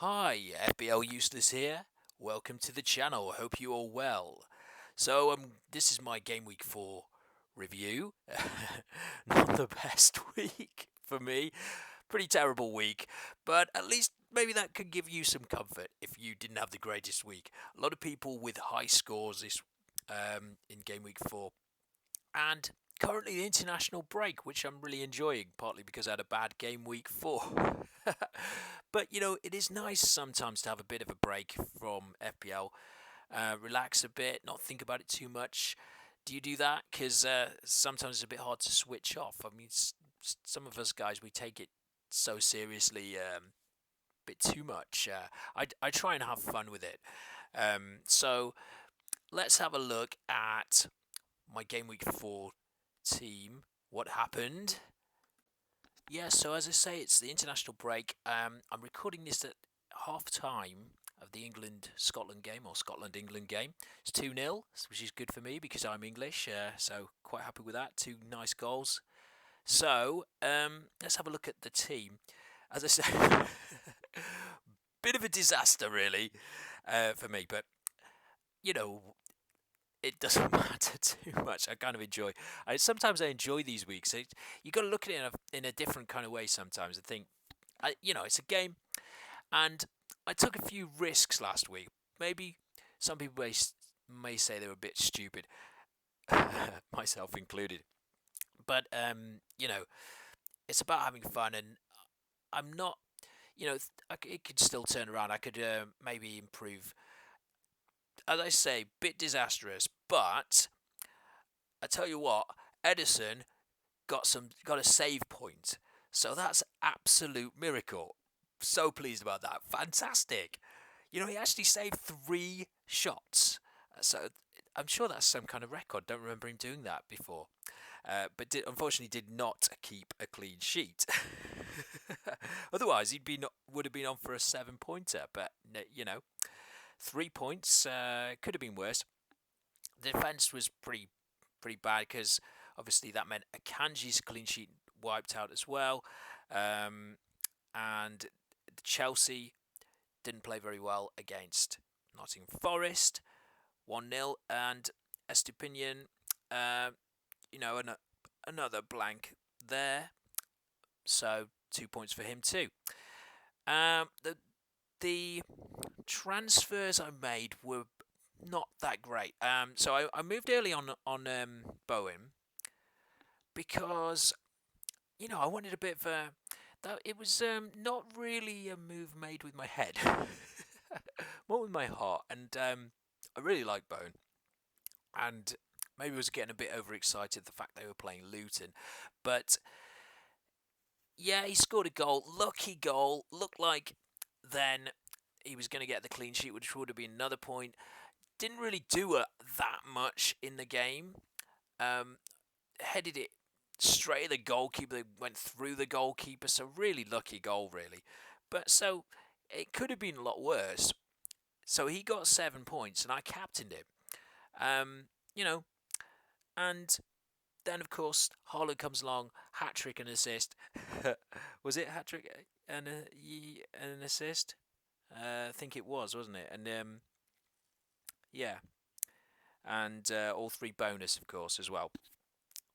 Hi, FBL Useless here. Welcome to the channel. Hope you all well. So, this is my Game Week 4 review. Not the best week for me. Pretty terrible week, but at least maybe that could give you some comfort if you didn't have the greatest week. A lot of people with high scores this in Game Week 4, and currently the international break, which I'm really enjoying, partly because I had a bad game week 4. But it is nice sometimes to have a bit of a break from FPL, relax a bit, not think about it too much. Do you do that? Because sometimes it's a bit hard to switch off. I mean, some of us guys, we take it so seriously, a bit too much. I try and have fun with it. So let's have a look at my game week 4 team. What happened? Yeah, so as I say, it's the international break. I'm recording this at half time of the England Scotland game, or Scotland England game. It's 2-0, which is good for me because I'm English, so quite happy with that. Two nice goals. So let's have a look at the team. As I say, bit of a disaster, really, for me, but you know, it doesn't matter too much. I kind of enjoy. Sometimes I enjoy these weeks. You got to look at it in a different kind of way sometimes. I think, it's a game, and I took a few risks last week. Maybe some people may say they were a bit stupid, myself included. But it's about having fun, and I'm not. It could still turn around. I could maybe improve. As I say, bit disastrous, but I tell you what, Edison got a save point. So that's absolute miracle. So pleased about that. Fantastic. He actually saved 3 shots. So I'm sure that's some kind of record. Don't remember him doing that before. But unfortunately did not keep a clean sheet. Otherwise, would have been on for a 7-pointer. But 3 points could have been worse. The defense was pretty bad because obviously that meant Akanji's clean sheet wiped out as well, and Chelsea didn't play very well against Nottingham Forest, 1-0, and Estupinian, another blank there, so 2 points for him too. The transfers I made were not that great. So I moved early on Bowen because I wanted a bit of a that it was not really a move made with my head, more with my heart, and I really like Bowen, and maybe I was getting a bit overexcited the fact they were playing Luton, but yeah, he scored a goal, lucky goal, looked like then he was going to get the clean sheet, which would have been another point. Didn't really do that much in the game. Headed it straight at the goalkeeper. They went through the goalkeeper, so really lucky goal, really. But so it could have been a lot worse. So he got 7 points, and I captained him. You know, and then of course Haaland comes along, hat trick and assist. Was it hat trick and an assist? I think it was, wasn't it? And yeah, and all 3 bonus, of course, as well.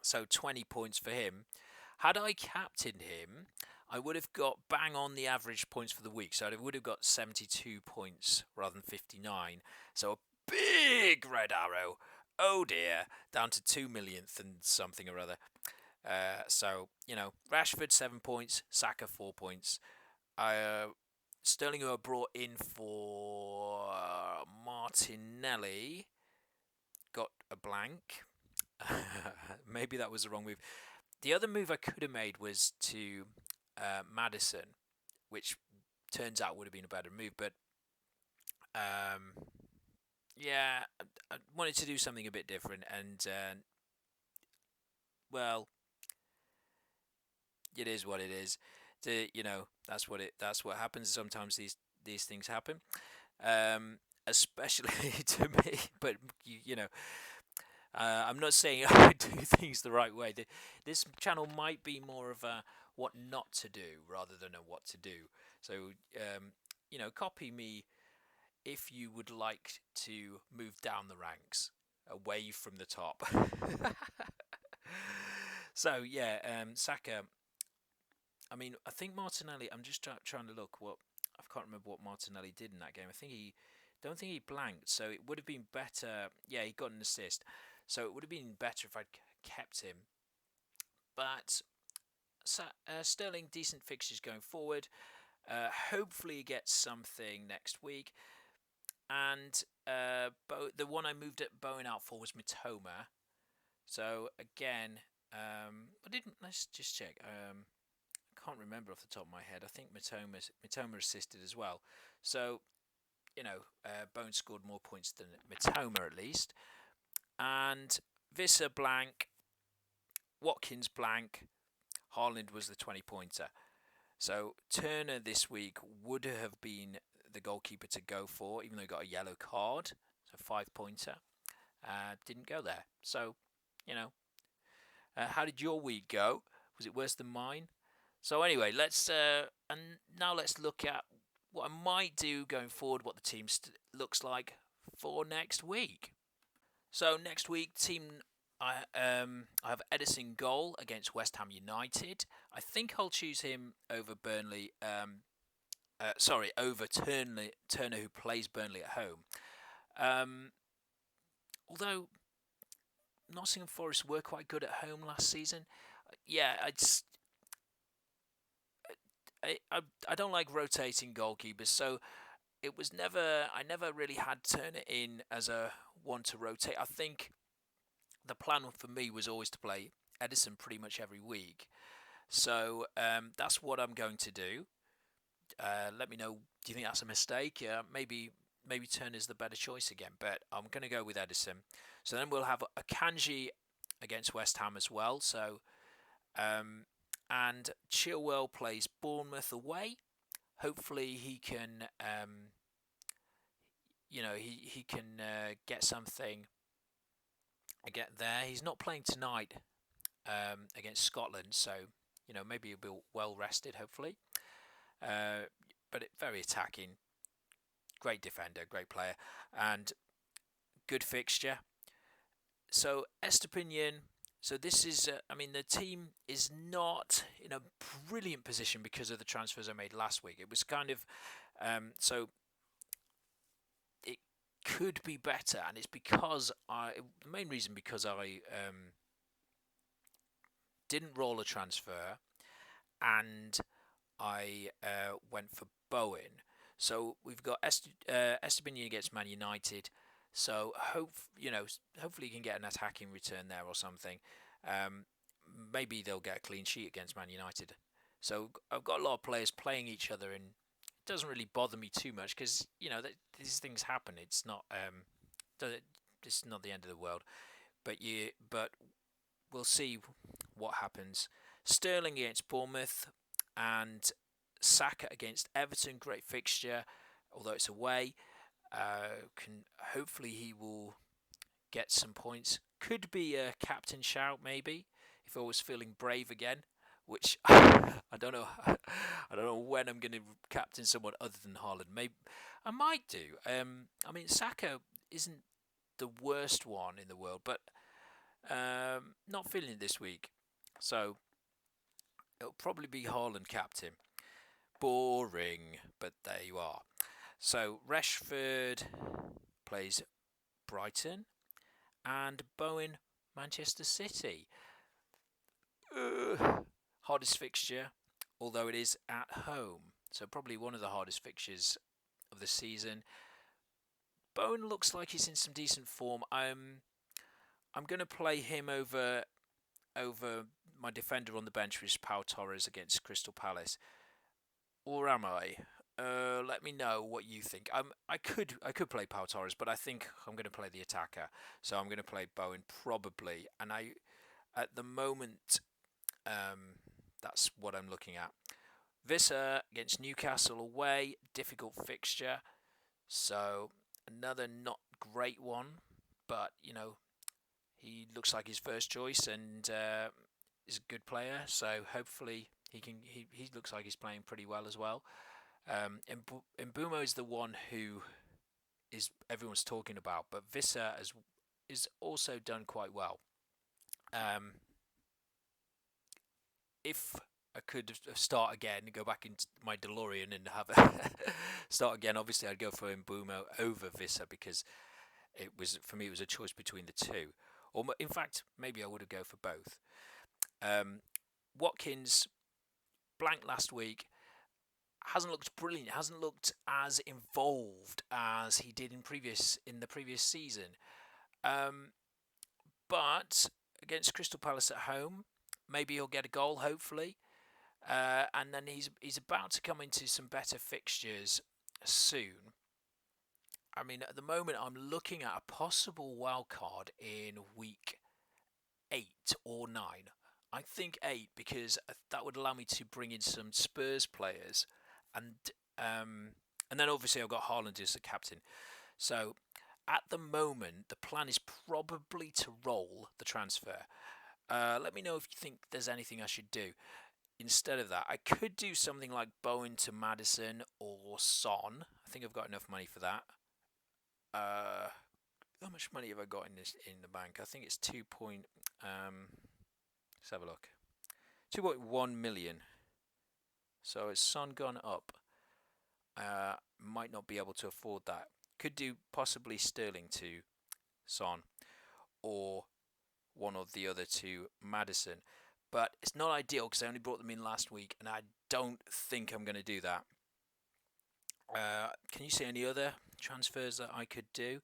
So 20 points for him. Had I captained him, I would have got bang on the average points for the week. So I would have got 72 points rather than 59. So a big red arrow. Oh dear, down to 2 millionth and something or other. Rashford 7 points, Saka 4 points. Sterling, who I brought in for Martinelli, got a blank. Maybe that was the wrong move. The other move I could have made was to Madison, which turns out would have been a better move. But yeah, I wanted to do something a bit different, and well, it is what it is. That's what happens. Sometimes these things happen, especially to me. But I'm not saying I do things the right way. This channel might be more of a what not to do rather than a what to do. So copy me if you would like to move down the ranks away from the top. So yeah, Saka. I mean, I think Martinelli. I'm just trying to look what I can't remember what Martinelli did in that game. Don't think he blanked. So it would have been better. Yeah, he got an assist. So it would have been better if I'd kept him. But Sterling, decent fixtures going forward. Hopefully, he gets something next week. And the one I moved at Bowen out for was Mitoma. So again, I didn't. Let's just check. I can't remember off the top of my head. I think Mitoma assisted as well. So Bowen scored more points than Mitoma at least. And Visser blank, Watkins blank, Haaland was the 20-pointer. So Turner this week would have been the goalkeeper to go for, even though he got a yellow card. So 5-pointer. Didn't go there. So, how did your week go? Was it worse than mine? So anyway, let's look at what I might do going forward, what the team looks like for next week. So next week, I have Edison goal against West Ham United. I think I'll choose him over Burnley. Over Turner, who plays Burnley at home. Although Nottingham Forest were quite good at home last season. Yeah, I don't like rotating goalkeepers, so I never really had Turner in as a one to rotate. I think the plan for me was always to play Edison pretty much every week. So that's what I'm going to do. Let me know. Do you think that's a mistake? Maybe Turner's the better choice again, but I'm going to go with Edison. So then we'll have a Kanji against West Ham as well. So and Chilwell plays Bournemouth away. Hopefully he can he can get something. Get there. He's not playing tonight against Scotland, so maybe he'll be well rested. Hopefully, but very attacking, great defender, great player, and good fixture. So Estepinian. So this is, the team is not in a brilliant position because of the transfers I made last week. It was kind of, so it could be better, and it's because the main reason because I didn't roll a transfer, and I went for Bowen. So we've got Estepinian against Man United. So hopefully you can get an attacking return there or something. Maybe they'll get a clean sheet against Man United. So I've got a lot of players playing each other, and it doesn't really bother me too much because these things happen. It's not the end of the world. But we'll see what happens. Sterling against Bournemouth and Saka against Everton. Great fixture, although it's away. Hopefully he will get some points. Could be a captain shout maybe if I was feeling brave again, which I don't know. I don't know when I'm going to captain someone other than Haaland. Maybe I might do. Saka isn't the worst one in the world, but not feeling it this week, so it'll probably be Haaland captain. Boring, but there you are. So Rashford plays Brighton and Bowen Manchester City. Hardest fixture, although it is at home, so probably one of the hardest fixtures of the season. Bowen looks like he's in some decent form. I'm going to play him over my defender on the bench, which is Pau Torres against Crystal Palace. Or am I? Let me know what you think. I could play Pau Torres, but I think I'm going to play the attacker. So I'm going to play Bowen probably, and at the moment, that's what I'm looking at. Visser against Newcastle away, difficult fixture. So another not great one, but he looks like his first choice and is a good player. So hopefully he looks like he's playing pretty well as well. Mbumo is the one who is everyone's talking about, but Vissa is also done quite well. If I could start again, go back into my DeLorean and have a start again, obviously I'd go for Mbumo over Vissa because it was for me it was a choice between the two. Or in fact, maybe I would have go for both. Watkins blank last week, hasn't looked brilliant, hasn't looked as involved as he did in the previous season. But against Crystal Palace at home, maybe he'll get a goal, hopefully. And then he's about to come into some better fixtures soon. I mean, at the moment, I'm looking at a possible wild card in week 8 or 9. I think 8 because that would allow me to bring in some Spurs players, and then obviously I've got Haaland as the captain. So at the moment, the plan is probably to roll the transfer. Let me know if you think there's anything I should do. Instead of that, I could do something like Bowen to Maddison or Son. I think I've got enough money for that. How much money have I got in the bank? I think it's let's have a look. 2.1 million. So has Son gone up? Might not be able to afford that. Could do possibly Sterling to Son or one of the other to Maddison. But it's not ideal because I only brought them in last week and I don't think I'm going to do that. Can you see any other transfers that I could do?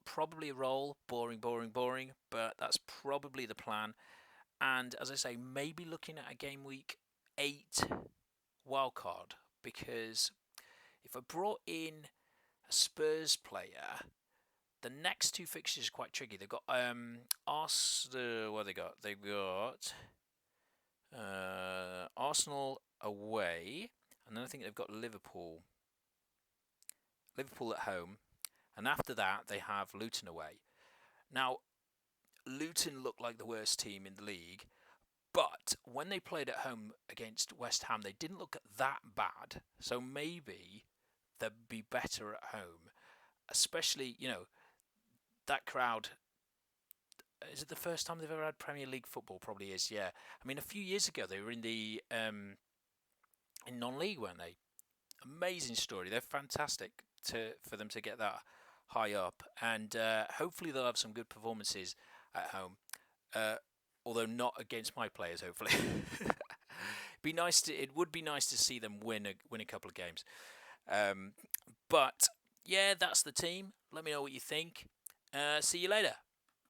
Probably a roll, boring, but that's probably the plan. And as I say, maybe looking at a game week 8 wildcard, because if I brought in a Spurs player, the next 2 fixtures are quite tricky. They've got Arsenal. What have they got? They've got Arsenal away, and then I think they've got Liverpool. Liverpool at home, and after that they have Luton away. Now, Luton look like the worst team in the league, but when they played at home against West Ham, they didn't look that bad. So maybe they'll be better at home, especially that crowd. Is it the first time they've ever had Premier League football? Probably is, yeah. I mean, a few years ago they were in the in non-league, weren't they? Amazing story. They're fantastic for them to get that high up, and hopefully they'll have some good performances at home. Although not against my players, hopefully. It would be nice to see them win a couple of games. But yeah, that's the team. Let me know what you think. See you later.